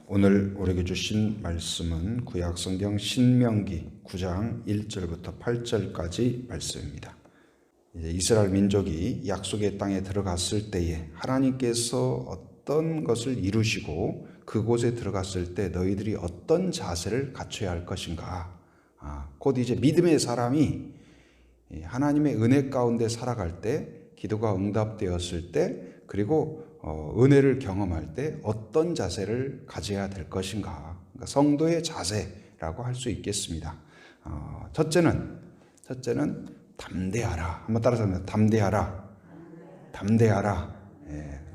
오늘 우리에게 주신 말씀은 구약성경 신명기 9장 1절부터 8절까지 말씀입니다. 이제 이스라엘 민족이 약속의 땅에 들어갔을 때에 하나님께서 어떤 것을 이루시고 그곳에 들어갔을 때 너희들이 어떤 자세를 갖춰야 할 것인가. 곧 이제 믿음의 사람이 하나님의 은혜 가운데 살아갈 때, 기도가 응답되었을 때, 그리고 은혜를 경험할 때 어떤 자세를 가져야 될 것인가. 그러니까 성도의 자세라고 할 수 있겠습니다. 첫째는 담대하라. 한번 따라서 합니다. 담대하라.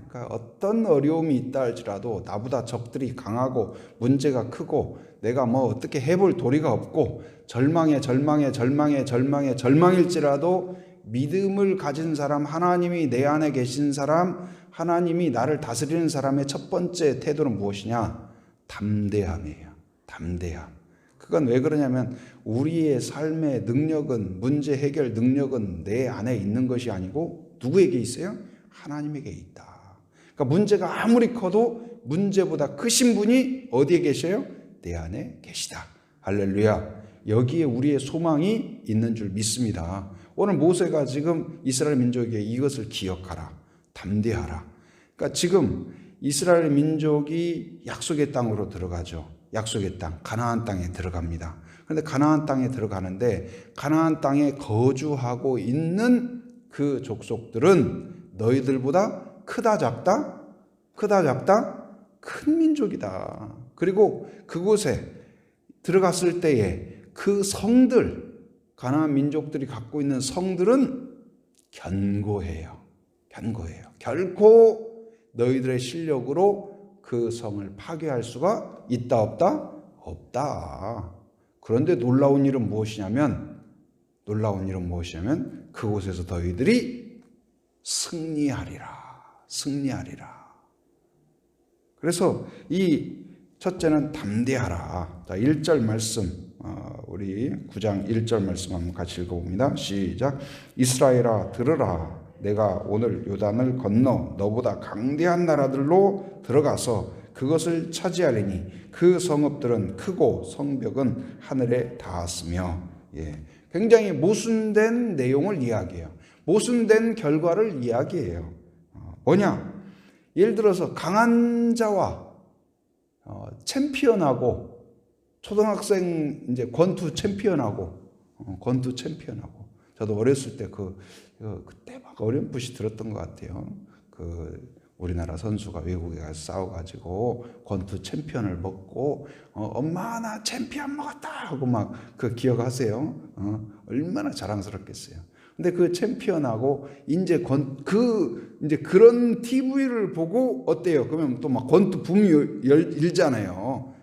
그러니까 어떤 어려움이 있다 할지라도 나보다 적들이 강하고 문제가 크고 내가 뭐 어떻게 해볼 도리가 없고 절망일지라도 믿음을 가진 사람, 하나님이 내 안에 계신 사람, 하나님이 나를 다스리는 사람의 첫 번째 태도는 무엇이냐? 담대함이에요. 담대함. 그건 왜 그러냐면 우리의 삶의 능력은, 문제 해결 능력은 내 안에 있는 것이 아니고 누구에게 있어요? 하나님에게 있다. 그러니까 문제가 아무리 커도 문제보다 크신 분이 어디에 계셔요? 내 안에 계시다. 할렐루야. 여기에 우리의 소망이 있는 줄 믿습니다. 오늘 모세가 지금 이스라엘 민족에게 이것을 기억하라. 담대하라. 그러니까 지금 이스라엘 민족이 약속의 땅으로 들어가죠. 약속의 땅, 가나안 땅에 들어갑니다. 그런데 가나안 땅에 들어가는데 가나안 땅에 거주하고 있는 그 족속들은 너희들보다 크다 작다? 큰 민족이다. 그리고 그곳에 들어갔을 때에 그 성들, 가나안 민족들이 갖고 있는 성들은 견고해요. 결코 너희들의 실력으로 그 성을 파괴할 수가 있다 없다? 없다. 그런데 놀라운 일은 무엇이냐면 그곳에서 너희들이 승리하리라. 그래서 이 첫째는 담대하라. 자, 1절 말씀, 우리 9장 1절 말씀 한번 같이 읽어봅니다. 시작. 이스라엘아 들으라. 내가 오늘 요단을 건너 너보다 강대한 나라들로 들어가서 그것을 차지하리니 그 성읍들은 크고 성벽은 하늘에 닿았으며. 굉장히 모순된 내용을 이야기해요. 모순된 결과를 이야기해요. 뭐냐? 예를 들어서 강한 자와 챔피언하고 초등학생 이제 권투 챔피언하고 저도 어렸을 때 그때 막 어렴풋이 들었던 것 같아요. 우리나라 선수가 외국에 가서 싸워가지고 권투 챔피언을 먹고 엄마 나 챔피언 먹었다 하고 막 그 기억하세요? 얼마나 자랑스럽겠어요. 근데 그 챔피언하고 이제 그런 TV를 보고 어때요? 그러면 또 막 권투 붐이 일잖아요.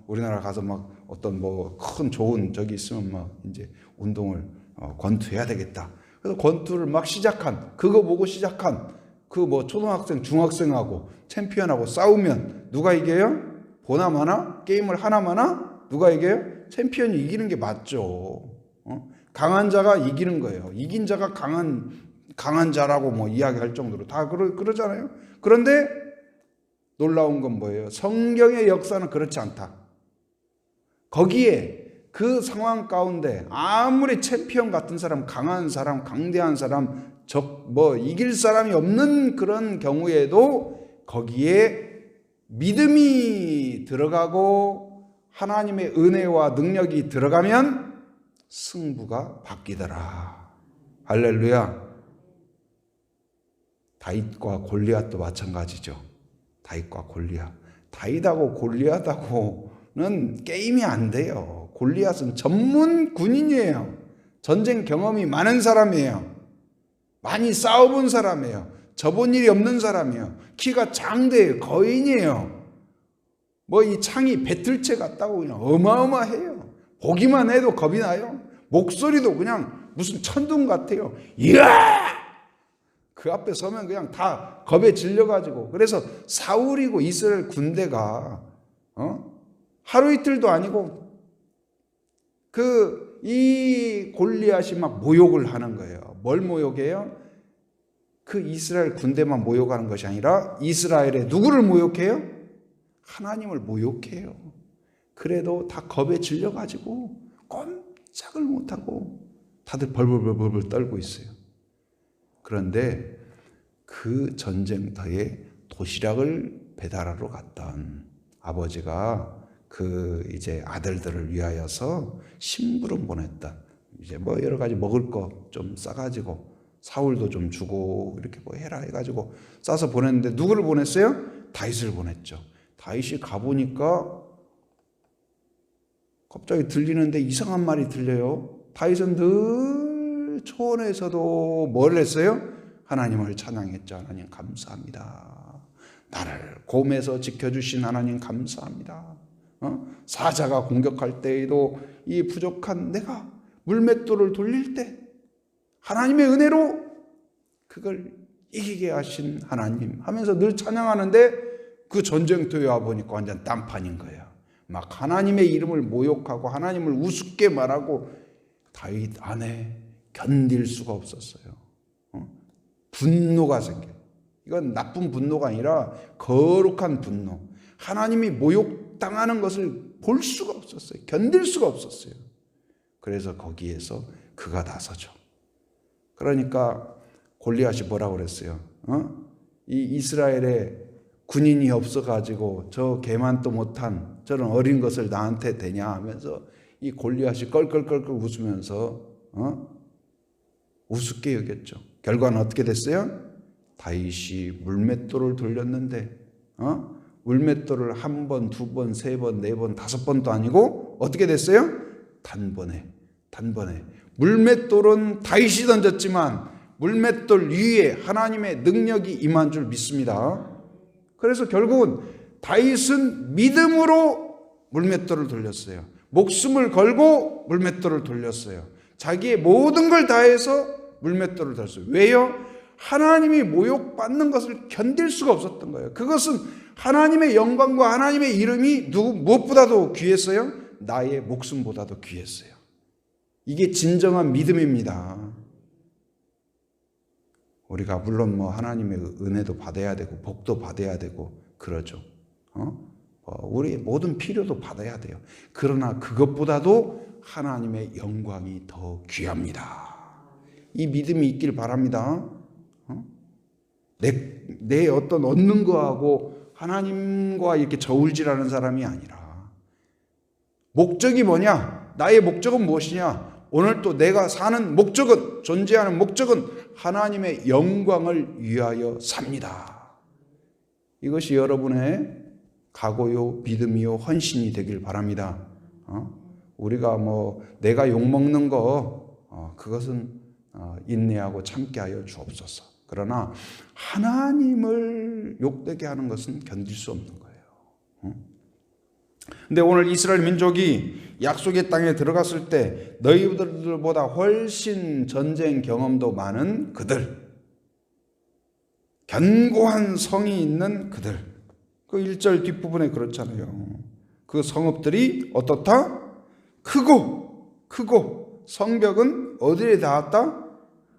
우리나라 가서 막 어떤 뭐 큰 좋은 적이 있으면 막 이제 운동을 권투해야 되겠다. 그래서 권투를 막 그거 보고 시작한 그 뭐 초등학생, 중학생하고 챔피언하고 싸우면 누가 이겨요? 보나마나 게임을 하나마나 누가 이겨요? 챔피언이 이기는 게 맞죠. 강한 자가 이기는 거예요. 이긴 자가 강한 자라고 뭐 이야기할 정도로 다 그러잖아요. 그런데 놀라운 건 뭐예요? 성경의 역사는 그렇지 않다. 거기에 그 상황 가운데 아무리 챔피언 같은 사람, 강한 사람, 강대한 사람, 이길 사람이 없는 그런 경우에도 거기에 믿음이 들어가고 하나님의 은혜와 능력이 들어가면 승부가 바뀌더라. 할렐루야. 다윗과 골리앗도 마찬가지죠. 다윗하고 골리앗하고는 게임이 안 돼요. 골리앗은 전문 군인이에요. 전쟁 경험이 많은 사람이에요. 많이 싸워본 사람이에요. 져본 일이 없는 사람이에요. 키가 장대예요. 거인이에요. 뭐 이 창이 배틀체 같다고 그냥 어마어마해요. 보기만 해도 겁이 나요. 목소리도 그냥 무슨 천둥 같아요. 이야! 그 앞에 서면 그냥 다 겁에 질려가지고. 그래서 사울이고 이스라엘 군대가 하루 이틀도 아니고 이 골리앗이 막 모욕을 하는 거예요. 뭘 모욕해요? 그 이스라엘 군대만 모욕하는 것이 아니라 이스라엘의 누구를 모욕해요? 하나님을 모욕해요. 그래도 다 겁에 질려가지고 꼼짝을 못하고 다들 벌벌벌벌 떨고 있어요. 그런데 그 전쟁터에 도시락을 배달하러 갔던 아버지가 그 이제 아들들을 위하여서 심부름 보냈던, 이제 뭐 여러 가지 먹을 거 좀 싸가지고 사울도 좀 주고 이렇게 뭐 해라 해가지고 싸서 보냈는데 누구를 보냈어요? 다윗을 보냈죠. 다윗이 가보니까 갑자기 들리는데 이상한 말이 들려요. 다윗은 늘 초원에서도 뭘 했어요? 하나님을 찬양했죠. 하나님 감사합니다. 나를 곰에서 지켜주신 하나님 감사합니다. 사자가 공격할 때에도 이 부족한 내가 물맷돌을 돌릴 때 하나님의 은혜로 그걸 이기게 하신 하나님 하면서 늘 찬양하는데 그 전쟁터에 와보니까 완전 딴판인 거예요. 막 하나님의 이름을 모욕하고 하나님을 우습게 말하고 다윗 안에 견딜 수가 없었어요. 분노가 생겨요. 이건 나쁜 분노가 아니라 거룩한 분노. 하나님이 모욕당하는 것을 볼 수가 없었어요. 견딜 수가 없었어요. 그래서 거기에서 그가 나서죠. 그러니까 골리앗이 뭐라고 그랬어요? 이 이스라엘에 군인이 없어가지고 저 개만도 못한 저런 어린 것을 나한테 되냐 하면서 이 골리앗이 껄껄껄껄 웃으면서 우습게 여겼죠. 결과는 어떻게 됐어요? 다윗이 물맷돌을 돌렸는데 물맷돌을 한 번, 두 번, 세 번, 네 번, 다섯 번도 아니고 어떻게 됐어요? 단번에 물맷돌은 다윗이 던졌지만 물맷돌 위에 하나님의 능력이 임한 줄 믿습니다. 그래서 결국은 다윗은 믿음으로 물맷돌을 돌렸어요. 목숨을 걸고 물맷돌을 돌렸어요. 자기의 모든 걸 다해서 물맷돌을 돌렸어요. 왜요? 하나님이 모욕받는 것을 견딜 수가 없었던 거예요. 그것은 하나님의 영광과 하나님의 이름이 무엇보다도 귀했어요? 나의 목숨보다도 귀했어요. 이게 진정한 믿음입니다. 우리가 물론 뭐 하나님의 은혜도 받아야 되고 복도 받아야 되고 그러죠. 우리의 모든 필요도 받아야 돼요. 그러나 그것보다도 하나님의 영광이 더 귀합니다. 이 믿음이 있길 바랍니다. 내 어떤 얻는 거하고 하나님과 이렇게 저울질하는 사람이 아니라 목적이 뭐냐? 나의 목적은 무엇이냐? 오늘 또 내가 사는 목적은, 존재하는 목적은 하나님의 영광을 위하여 삽니다. 이것이 여러분의 각오요, 믿음이요, 헌신이 되길 바랍니다. 우리가 뭐 내가 욕먹는 거 그것은 인내하고 참게 하여 주옵소서. 그러나 하나님을 욕되게 하는 것은 견딜 수 없는 거예요. 근데 오늘 이스라엘 민족이 약속의 땅에 들어갔을 때 너희들보다 훨씬 전쟁 경험도 많은 그들, 견고한 성이 있는 그들, 그 1절 뒷부분에 그렇잖아요. 그 성읍들이 어떻다? 크고 성벽은 어디에 닿았다?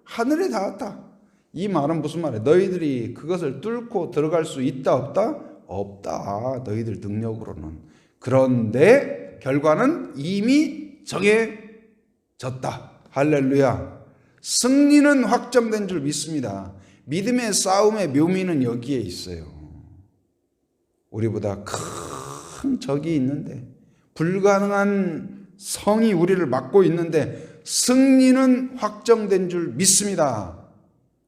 하늘에 닿았다. 이 말은 무슨 말이에요? 너희들이 그것을 뚫고 들어갈 수 있다 없다? 없다. 너희들 능력으로는. 그런데 결과는 이미 정해졌다. 할렐루야. 승리는 확정된 줄 믿습니다. 믿음의 싸움의 묘미는 여기에 있어요. 우리보다 큰 적이 있는데, 불가능한 성이 우리를 막고 있는데 승리는 확정된 줄 믿습니다.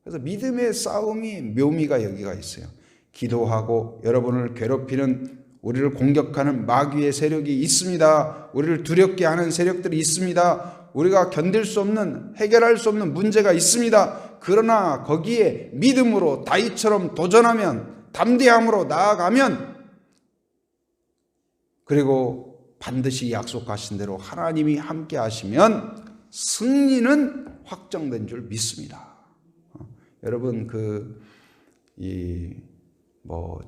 그래서 믿음의 싸움이 묘미가 여기가 있어요. 기도하고 여러분을 괴롭히는, 우리를 공격하는 마귀의 세력이 있습니다. 우리를 두렵게 하는 세력들이 있습니다. 우리가 견딜 수 없는, 해결할 수 없는 문제가 있습니다. 그러나 거기에 믿음으로 다윗처럼 도전하면, 담대함으로 나아가면, 그리고 반드시 약속하신 대로 하나님이 함께 하시면 승리는 확정된 줄 믿습니다. 여러분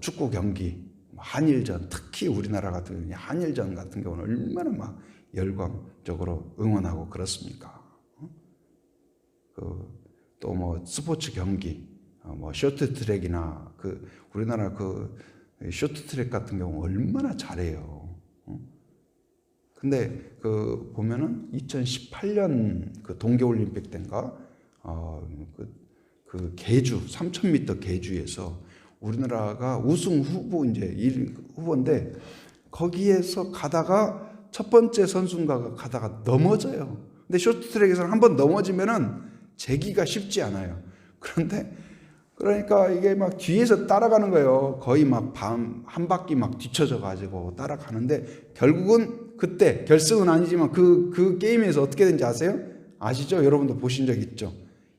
축구 경기, 한일전, 특히 우리나라 같은 경우는 한일전 같은 경우는 얼마나 막 열광적으로 응원하고 그렇습니까? 또 뭐 스포츠 경기, 뭐 쇼트트랙이나 우리나라 쇼트트랙 같은 경우 얼마나 잘해요. 근데 그 보면은 2018년 그 동계올림픽 때인가 그 계주 3000m 계주에서 우리나라가 우승 후보 이제 1 후보인데 거기에서 가다가 첫 번째 선수인가가 가다가 넘어져요. 근데 쇼트트랙에서는 한번 넘어지면은 재기가 쉽지 않아요. 그러니까 이게 막 뒤에서 따라가는 거예요. 거의 막 한 바퀴 막 뒤쳐져 가지고 따라가는데 결국은 그때 결승은 아니지만 그 게임에서 어떻게 된지 아세요? 아시죠? 여러분도 보신 적 있죠?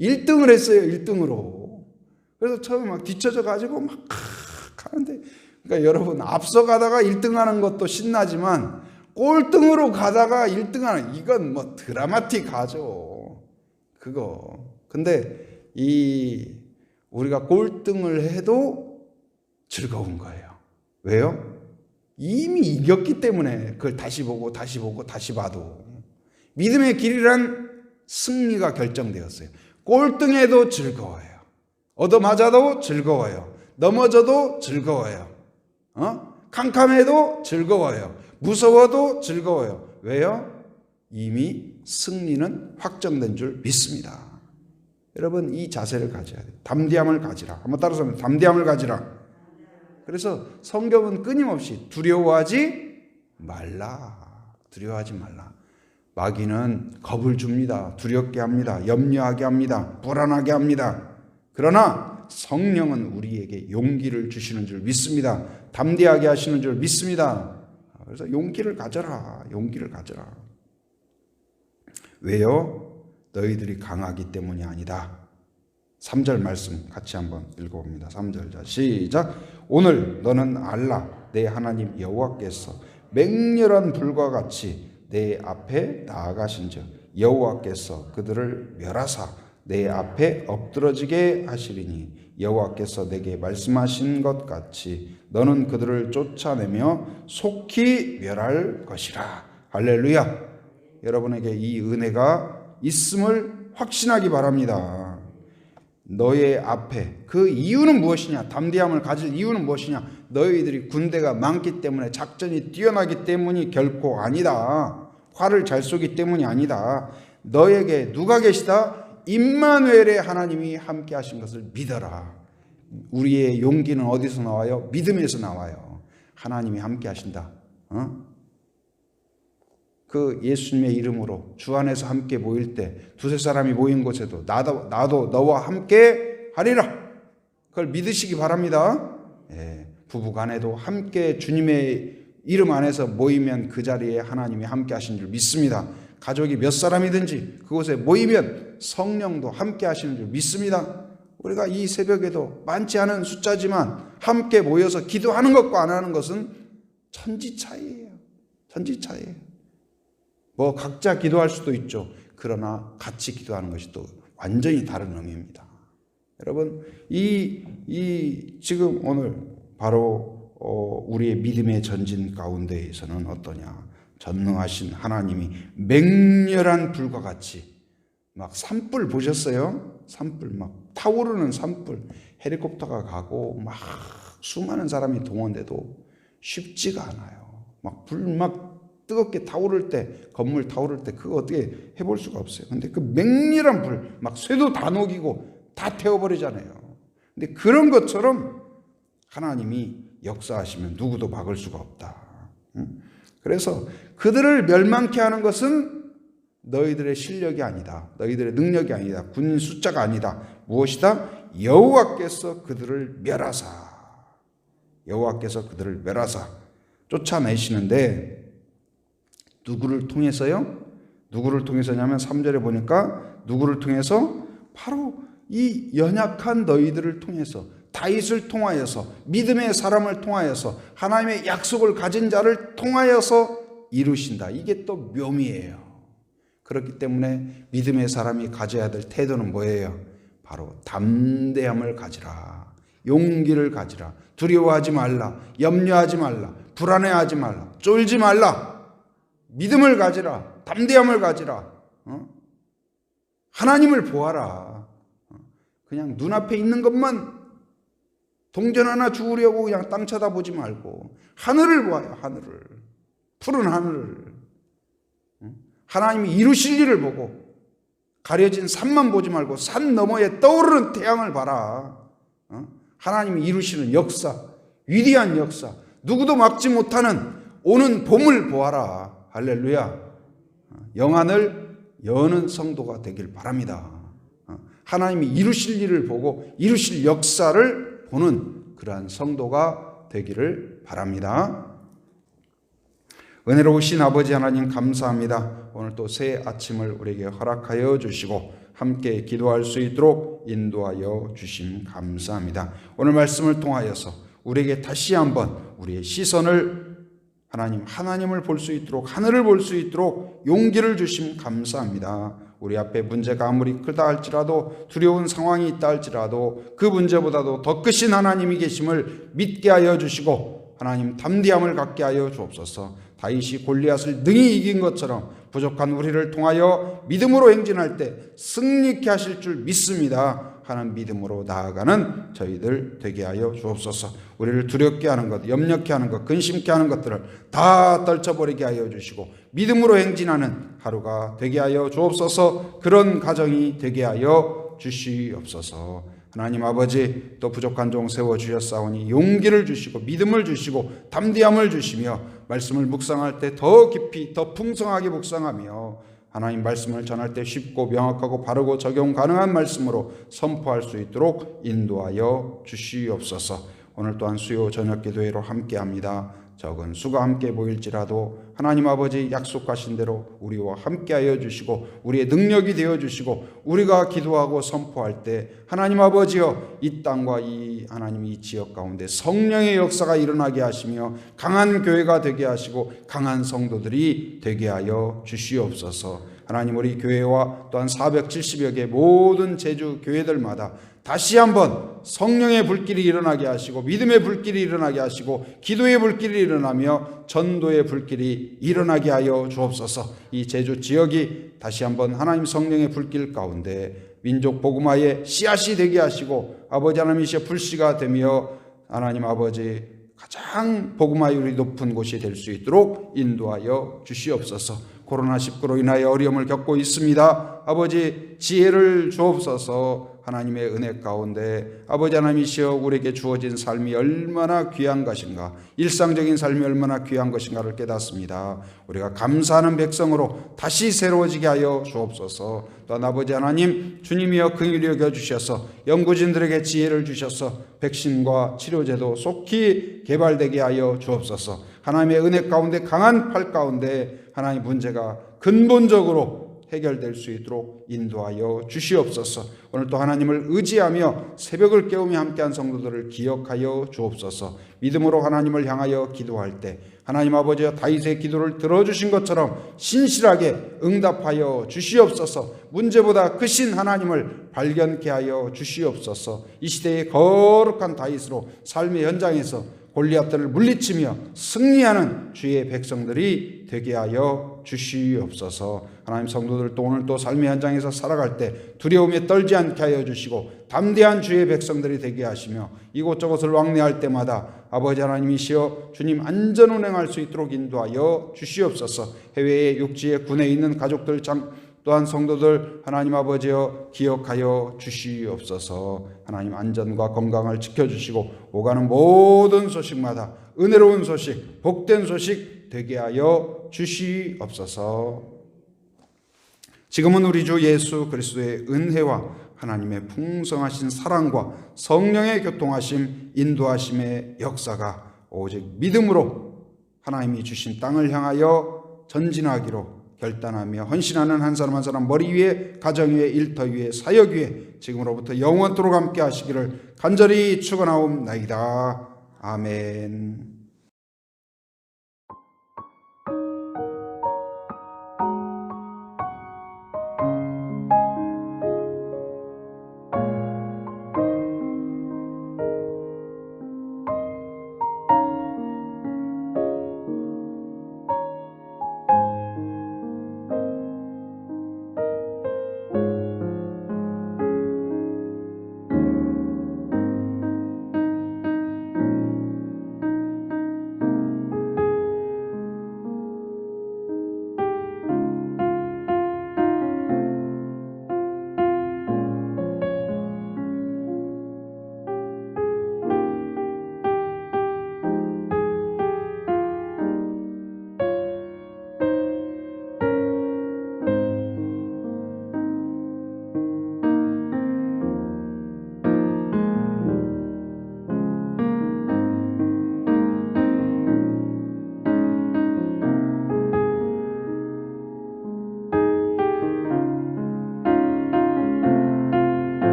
1등을 했어요. 1등으로. 그래서 처음에 막 뒤쳐져 가지고 막 가는데 그러니까 여러분 앞서가다가 1등 하는 것도 신나지만 꼴등으로 가다가 1등 하는 이건 뭐 드라마틱하죠. 그거. 근데 우리가 꼴등을 해도 즐거운 거예요. 왜요? 이미 이겼기 때문에 그걸 다시 보고 다시 보고 다시 봐도 믿음의 길이란 승리가 결정되었어요. 꼴등해도 즐거워요. 얻어맞아도 즐거워요. 넘어져도 즐거워요. 캄캄해도 즐거워요. 무서워도 즐거워요. 왜요? 이미 승리는 확정된 줄 믿습니다. 여러분 이 자세를 가져야 돼요. 담대함을 가지라. 한번 따라서 하면 담대함을 가지라. 그래서 성경은 끊임없이 두려워하지 말라. 두려워하지 말라. 마귀는 겁을 줍니다. 두렵게 합니다. 염려하게 합니다. 불안하게 합니다. 그러나 성령은 우리에게 용기를 주시는 줄 믿습니다. 담대하게 하시는 줄 믿습니다. 그래서 용기를 가져라. 용기를 가져라. 왜요? 너희들이 강하기 때문이 아니다. 3절 말씀 같이 한번 읽어봅니다. 3절 자 시작. 오늘 너는 알라 내 하나님 여호와께서 맹렬한 불과 같이 내 앞에 나아가신즉 여호와께서 그들을 멸하사 내 앞에 엎드러지게 하시리니 여호와께서 내게 말씀하신 것 같이 너는 그들을 쫓아내며 속히 멸할 것이라. 할렐루야. 여러분에게 이 은혜가 있음을 확신하기 바랍니다. 너의 앞에 그 이유는 무엇이냐? 담대함을 가질 이유는 무엇이냐? 너희들이 군대가 많기 때문에 작전이 뛰어나기 때문이 결코 아니다. 활을 잘 쏘기 때문이 아니다. 너에게 누가 계시다? 임마누엘의 하나님이 함께 하신 것을 믿어라. 우리의 용기는 어디서 나와요? 믿음에서 나와요. 하나님이 함께 하신다. 그 예수님의 이름으로 주 안에서 함께 모일 때 두세 사람이 모인 곳에도 나도 너와 함께 하리라. 그걸 믿으시기 바랍니다. 부부간에도 함께 주님의 이름 안에서 모이면 그 자리에 하나님이 함께 하신 줄 믿습니다. 가족이 몇 사람이든지 그곳에 모이면 성령도 함께 하시는 줄 믿습니다. 우리가 이 새벽에도 많지 않은 숫자지만 함께 모여서 기도하는 것과 안 하는 것은 천지 차이예요. 천지 차이예요. 뭐 각자 기도할 수도 있죠. 그러나 같이 기도하는 것이 또 완전히 다른 의미입니다. 여러분, 지금 오늘 바로 우리의 믿음의 전진 가운데에서는 어떠냐? 전능하신 하나님이 맹렬한 불과 같이 막 산불 보셨어요? 산불 막 타오르는 산불, 헬리콥터가 가고 막 수많은 사람이 동원돼도 쉽지가 않아요. 막 불 막 뜨겁게 타오를 때, 건물 타오를 때 그거 어떻게 해볼 수가 없어요. 근데 그 맹렬한 불, 막 쇠도 다 녹이고 다 태워버리잖아요. 근데 그런 것처럼 하나님이 역사하시면 누구도 막을 수가 없다. 그래서 그들을 멸망케 하는 것은 너희들의 실력이 아니다. 너희들의 능력이 아니다. 군인 숫자가 아니다. 무엇이다? 여호와께서 그들을 멸하사. 여호와께서 그들을 멸하사 쫓아내시는데 누구를 통해서요? 누구를 통해서냐면 3절에 보니까 누구를 통해서? 바로 이 연약한 너희들을 통해서, 다윗을 통하여서, 믿음의 사람을 통하여서, 하나님의 약속을 가진 자를 통하여서 이루신다. 이게 또 묘미예요. 그렇기 때문에 믿음의 사람이 가져야 될 태도는 뭐예요? 바로 담대함을 가지라. 용기를 가지라. 두려워하지 말라. 염려하지 말라. 불안해하지 말라. 쫄지 말라. 믿음을 가지라. 담대함을 가지라. 하나님을 보아라. 그냥 눈앞에 있는 것만 동전 하나 주우려고 그냥 땅 쳐다보지 말고 하늘을 보아요. 하늘을. 푸른 하늘을. 하나님이 이루실 일을 보고 가려진 산만 보지 말고 산 너머에 떠오르는 태양을 봐라. 하나님이 이루시는 역사, 위대한 역사, 누구도 막지 못하는 오는 봄을 보아라. 할렐루야. 영안을 여는 성도가 되길 바랍니다. 하나님이 이루실 일을 보고 이루실 역사를 보는 그러한 성도가 되기를 바랍니다. 은혜로우신 아버지 하나님 감사합니다. 오늘 또 새 아침을 우리에게 허락하여 주시고 함께 기도할 수 있도록 인도하여 주심 감사합니다. 오늘 말씀을 통하여서 우리에게 다시 한번 우리의 시선을 하나님을 볼 수 있도록, 하늘을 볼 수 있도록 용기를 주심 감사합니다. 우리 앞에 문제가 아무리 크다 할지라도, 두려운 상황이 있다 할지라도 그 문제보다도 더 크신 하나님이 계심을 믿게 하여 주시고 하나님 담대함을 갖게 하여 주옵소서. 다윗이 골리앗을 능히 이긴 것처럼 부족한 우리를 통하여 믿음으로 행진할 때 승리케 하실 줄 믿습니다. 하는 믿음으로 나아가는 저희들 되게 하여 주옵소서. 우리를 두렵게 하는 것, 염려케 하는 것, 근심케 하는 것들을 다 떨쳐버리게 하여 주시고 믿음으로 행진하는 하루가 되게 하여 주옵소서. 그런 가정이 되게 하여 주시옵소서. 하나님 아버지, 또 부족한 종 세워주셨사오니 용기를 주시고 믿음을 주시고 담대함을 주시며 말씀을 묵상할 때 더 깊이 더 풍성하게 묵상하며 하나님 말씀을 전할 때 쉽고 명확하고 바르고 적용 가능한 말씀으로 선포할 수 있도록 인도하여 주시옵소서. 오늘 또한 수요 저녁 기도회로 함께합니다. 적은 수가 함께 모일지라도 하나님 아버지 약속하신 대로 우리와 함께하여 주시고 우리의 능력이 되어 주시고 우리가 기도하고 선포할 때 하나님 아버지여 이 땅과 이 하나님 이 지역 가운데 성령의 역사가 일어나게 하시며 강한 교회가 되게 하시고 강한 성도들이 되게 하여 주시옵소서. 하나님 우리 교회와 또한 470여 개 모든 제주 교회들마다 다시 한번 성령의 불길이 일어나게 하시고 믿음의 불길이 일어나게 하시고 기도의 불길이 일어나며 전도의 불길이 일어나게 하여 주옵소서. 이 제주 지역이 다시 한번 하나님 성령의 불길 가운데 민족 복음화의 씨앗이 되게 하시고 아버지 하나님이시여 불씨가 되며 하나님 아버지 가장 복음화율이 높은 곳이 될 수 있도록 인도하여 주시옵소서. 코로나19로 인하여 어려움을 겪고 있습니다. 아버지 지혜를 주옵소서. 하나님의 은혜 가운데 아버지 하나님이시여 우리에게 주어진 삶이 얼마나 귀한 것인가, 일상적인 삶이 얼마나 귀한 것인가를 깨닫습니다. 우리가 감사하는 백성으로 다시 새로워지게 하여 주옵소서. 또한 아버지 하나님 주님이여 긍휼히 여겨주셔서 연구진들에게 지혜를 주셔서 백신과 치료제도 속히 개발되게 하여 주옵소서. 하나님의 은혜 가운데 강한 팔 가운데 하나님 문제가 근본적으로 해결될 수 있도록 인도하여 주시옵소서. 오늘 또 하나님을 의지하며 새벽을 깨우며 함께한 성도들을 기억하여 주옵소서. 믿음으로 하나님을 향하여 기도할 때 하나님 아버지여 다윗의 기도를 들어주신 것처럼 신실하게 응답하여 주시옵소서. 문제보다 크신 하나님을 발견케 하여 주시옵소서. 이 시대의 거룩한 다윗으로 삶의 현장에서 골리앗들을 물리치며 승리하는 주의 백성들이 되게 하여 주시옵소서. 하나님 성도들 또 오늘 또 삶의 현장에서 살아갈 때 두려움에 떨지 않게 하여 주시고 담대한 주의 백성들이 되게 하시며 이곳저곳을 왕래할 때마다 아버지 하나님이시여 주님 안전 운행할 수 있도록 인도하여 주시옵소서. 해외의 육지에 군에 있는 가족들 또한 성도들 하나님 아버지여 기억하여 주시옵소서. 하나님 안전과 건강을 지켜주시고 오가는 모든 소식마다 은혜로운 소식, 복된 소식 되게 하여 주시옵소서. 지금은 우리 주 예수 그리스도의 은혜와 하나님의 풍성하신 사랑과 성령의 교통하심, 인도하심의 역사가 오직 믿음으로 하나님이 주신 땅을 향하여 전진하기로 결단하며 헌신하는 한 사람 한 사람 머리 위에, 가정 위에, 일터 위에, 사역 위에 지금으로부터 영원토록 함께 하시기를 간절히 축원하옵나이다. 아멘.